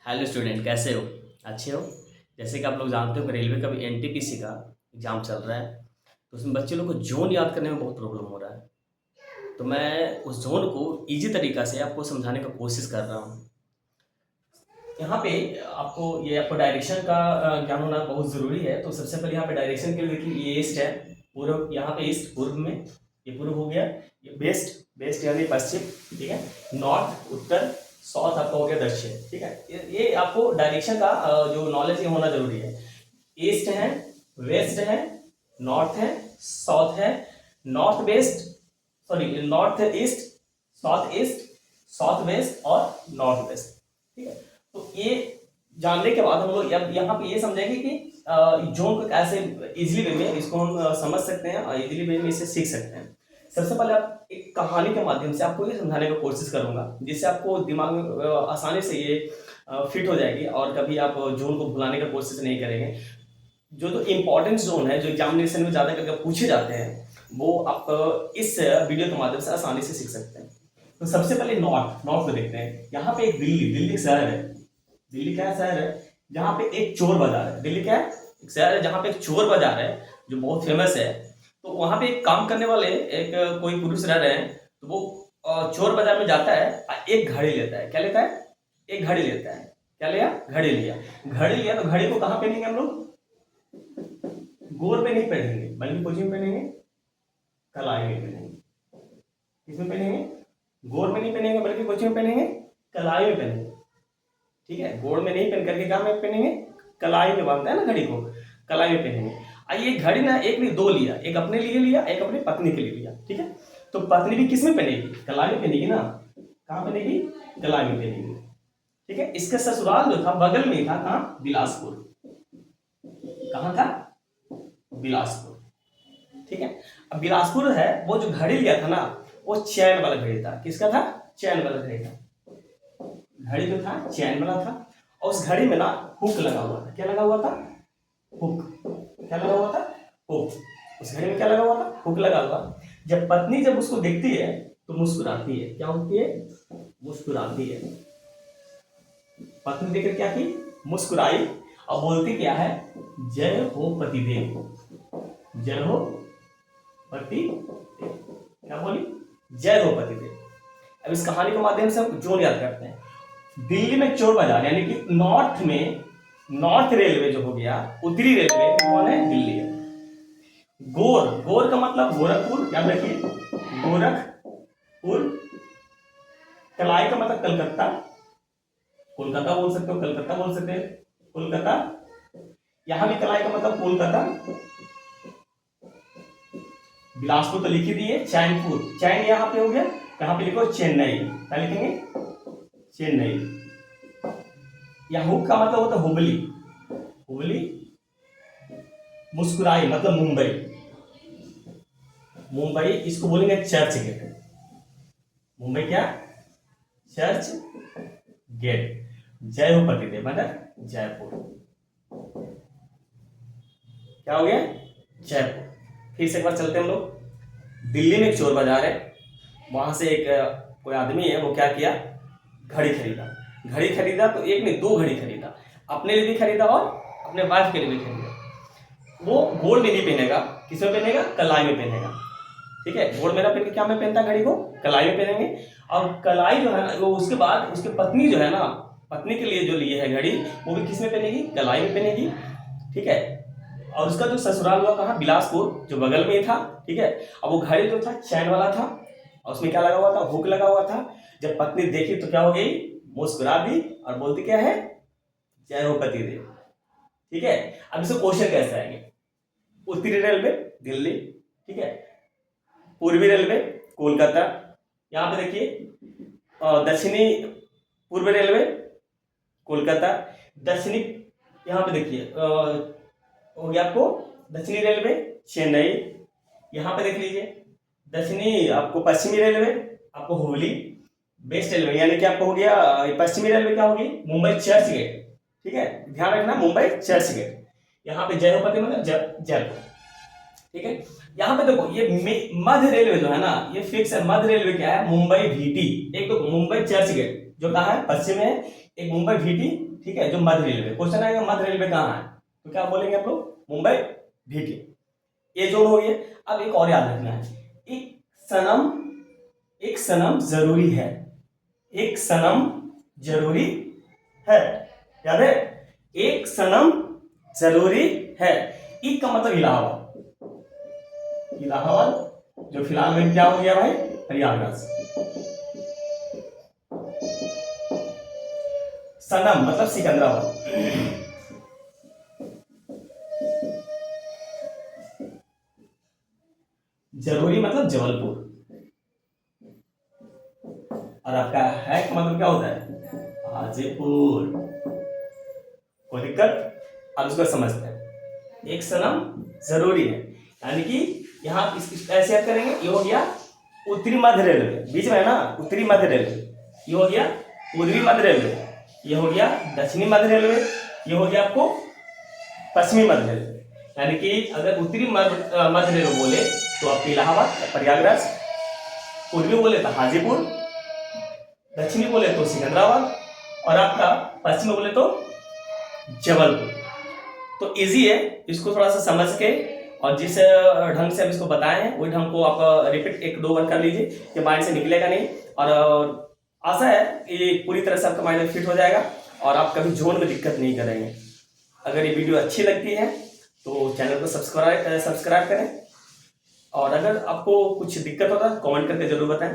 Hello student, कैसे हो? अच्छे हो? जैसे कि आप लोग जानते हो कि रेलवे का भी एनटीपीसी का एग्ज़ाम चल रहा है। तो उसमें बच्चे लोग को ज़ोन याद करने में बहुत प्रॉब्लम हो रहा है। तो मैं उस ज़ोन को ईज़ी तरीक़ा से आपको समझाने का कोशिश कर रहा हूँ। यहाँ पे आपको डायरेक्शन का ज्ञान होना बहुत ज़रूरी है। तो सबसे पहले यहाँ पे डायरेक्शन के लिए देखिए, ये ईस्ट है, पूर्व। यहाँ पे ईस्ट पूर्व में, ये पूर्व हो गया। ये वेस्ट, वेस्ट यानी पश्चिम, ठीक है। नॉर्थ उत्तर, साउथ आपका हो गया दक्षिण, ठीक है। ये आपको डायरेक्शन का जो नॉलेज ये होना जरूरी है। ईस्ट है, वेस्ट है, नॉर्थ है, साउथ है, north west, sorry north east, south east, south west और नॉर्थ वेस्ट, ठीक है। तो ये जानने के बाद हम लोग अब यहाँ पे ये समझेंगे कि जोन को कैसे इजीली वे में इसको हम समझ सकते हैं और इजीली वे में इसे सीख सकते हैं। सबसे पहले आप एक कहानी के माध्यम से आपको ये समझाने की कोशिश करूंगा, जिससे आपको दिमाग में आसानी से ये फिट हो जाएगी और कभी आप जोन को भुलाने की कोशिश नहीं करेंगे। जो इम्पोर्टेंट जोन है, जो एग्जामिनेशन में ज़्यादा करके पूछे जाते हैं, वो आप इस वीडियो के माध्यम से आसानी से सीख सकते हैं। तो सबसे पहले नॉर्थ नॉर्थ को देखते हैं। यहाँ पे एक दिल्ली, दिल्ली शहर है। दिल्ली क्या शहर है? जहाँ पे एक चोर बाजार है। दिल्ली क्या है? एक शहर है जहाँ पे एक चोर बाजार है, जो बहुत फेमस है। तो वहाँ पे एक काम करने वाले एक कोई पुरुष रह रहे हैं। तो वो चोर बाजार में जाता है और एक घड़ी लेता है। क्या लेता है? एक घड़ी लेता है। क्या लिया? घड़ी लिया। घड़ी लिया तो घड़ी को कहाँ पहनेंगे हम लोग? गोर पे नहीं पहनेंगे, बल्कि कुछ में पहनेंगे, कलाई में पहनेंगे। किसमें पहनेंगे? गोर में नहीं पहनेंगे, बल्कि कुछ में पहनेंगे, कलाई में पहनेंगे, ठीक है। गोड़ में नहीं पहन करके कहाँ में पहनेंगे? कलाई में बांधता है ना घड़ी को, कलाई में पहनेंगे। ये घड़ी ना एक नहीं दो लिया, एक अपने लिए लिया, एक अपनी पत्नी के लिए लिया, ठीक है। तो पत्नी भी किस में पहनेगी? कलाई में पहनेगी ना। कहाँ पहनेगी? कलाई में पहनेगी, ठीक है। इसका ससुराल जो था बगल में था, कहाँ? बिलासपुर। कहाँ था? बिलासपुर, ठीक है। अब बिलासपुर है, वो जो घड़ी लिया था ना, वो चैन वाला घड़ी था। किसका था? चैन वाला घड़ी था। घड़ी जो था चैन वाला था, और उस घड़ी में ना हुक लगा हुआ था। क्या लगा हुआ था? हुक। क्या लगा हुआ था? हुक। उस घड़ी में क्या लगा हुआ था? हुक लगा हुआ। जब पत्नी जब उसको देखती है तो मुस्कुराती है। क्या होती है? मुस्कुराती है। पत्नी देखकर क्या की? मुस्कुराई और बोलती क्या है? जय हो पतिदेव, जय हो पतिदेव। क्या बोली? जय हो पतिदेव। अब इस कहानी के माध्यम से हम जोन याद करते हैं। दिल्ली में चोर बाजार, यानी कि नॉर्थ में, नॉर्थ रेलवे जो हो गया, उत्तरी रेलवे कौन है? दिल्ली है। गोर, गोर का मतलब गोरखपुर, याद रखिए, गोरखपुर। कलाई का मतलब कलकत्ता, कोलकाता बोल सकते हो, कलकत्ता बोल सकते हैं, कोलकाता। यहां भी कलाई का मतलब कोलकाता। बिलासपुर तो लिख ही दिए। चैनपुर, चैन यहां पे हो गया, कहां पे लिखो? चेन्नई। क्या लिखेंगे? चेन्नई। या हुक का मतलब होता है हुबली, हुबली। मुस्कुराई मतलब मुंबई, मुंबई। इसको बोलेंगे चर्च गेट। मुंबई क्या? Church gate. जय हो पतिदेव मतलब जयपुर। क्या हो गया? जयपुर। फिर से एक बार चलते हैं हम लोग। दिल्ली में एक चोर बाजार है, वहां से एक कोई आदमी है, वो क्या किया? घड़ी खरीदा। घड़ी खरीदा तो एक नहीं दो घड़ी खरीदा, अपने लिए भी खरीदा और अपने वाइफ के लिए भी खरीदा। वो गोल्ड में नहीं पहनेगा, किसमें पहनेगा? कलाई में पहनेगा, ठीक है। गोल्ड में ना पहन के क्या में पहनता घड़ी को? कलाई में पहनेंगे। और कलाई जो है ना, वो उसके बाद उसके पत्नी जो है ना, पत्नी के लिए जो लिए है घड़ी, वो भी किस में पहनेगी? कलाई में पहनेगी, ठीक है। और उसका जो ससुराल हुआ कहाँ? बिलासपुर, जो बगल में ही था, ठीक है। अब वो घड़ी जो था चैन वाला था, और उसमें क्या लगा हुआ था? हुक लगा हुआ था। जब पत्नी देखी तो क्या हो गई? मुस्कुरा दी और बोलती क्या है? जय हो पतिदेव, ठीक है। अब इससे क्वेश्चन कैसे आएंगे? उत्तरी रेलवे दिल्ली, ठीक है। पूर्वी रेलवे कोलकाता। यहाँ पे देखिए दक्षिणी पूर्व रेलवे कोलकाता। दक्षिणी यहाँ पे देखिए हो गया आपको दक्षिणी रेलवे चेन्नई। यहाँ पे देख लीजिए दक्षिणी आपको पश्चिमी रेलवे आपको हुबली। वेस्ट रेलवे यानी कि आपको हो गया पश्चिमी रेलवे क्या होगी? मुंबई चर्च गेट, ठीक है। ध्यान रखना, मुंबई चर्च गेट। यहाँ पे जयपति मतलब जयपुर, ठीक है। यहाँ पे देखो ये मध्य रेलवे जो है ना, ये फिक्स है। मध्य रेलवे क्या है? मुंबई वीटी। एक तो मुंबई चर्च गेट जो कहाँ है? पश्चिम में है। एक मुंबई VT, ठीक है, जो मध्य रेलवे, क्वेश्चन आएगा मध्य रेलवे कहाँ है, तो क्या बोलेंगे आप लोग, मुंबई VT, ये जोड़ हो गया। अब एक और याद रखना है, एक सनम जरूरी है, एक सनम जरूरी है, याद है, एक सनम जरूरी है। एक का मतलब इलाहाबाद, इलाहाबाद जो फिलहाल में क्या हो गया भाई, प्रयागराज। सनम मतलब सिकंदराबाद, जरूरी मतलब जबलपुर, और आपका है का मतलब क्या होता है, हाजीपुर। कोई दिक्कत, अब इसको समझते हैं। एक सनम जरूरी है, यानी कि यहाँ ऐसे याद करेंगे, ये हो गया उत्तरी मध्य रेलवे, बीच में है ना उत्तरी मध्य रेलवे, ये हो गया पूर्वी मध्य रेलवे, ये हो गया दक्षिणी मध्य रेलवे, ये हो गया आपको पश्चिमी मध्य रेलवे। यानी कि अगर उत्तरी मध्य रेलवे बोले तो आपको इलाहाबाद प्रयागराज, पूर्वी बोले तो हाजीपुर, दक्षिणी बोले तो सिकंदराबाद, और आपका पश्चिमी बोले तो जबलपुर। तो इजी है, इसको थोड़ा सा समझ के और जिस ढंग से हम इसको बताए हैं वही ढंग को आप रिपीट 1-2 बार कर लीजिए, ये माइंड से निकलेगा नहीं। और आशा है कि पूरी तरह से आपका माइंड में फिट हो जाएगा और आप कभी जोन में दिक्कत नहीं करेंगे। अगर ये वीडियो अच्छी लगती है तो चैनल को सब्सक्राइब करें, और अगर आपको कुछ दिक्कत होता है कमेंट करके जरूर बताएं।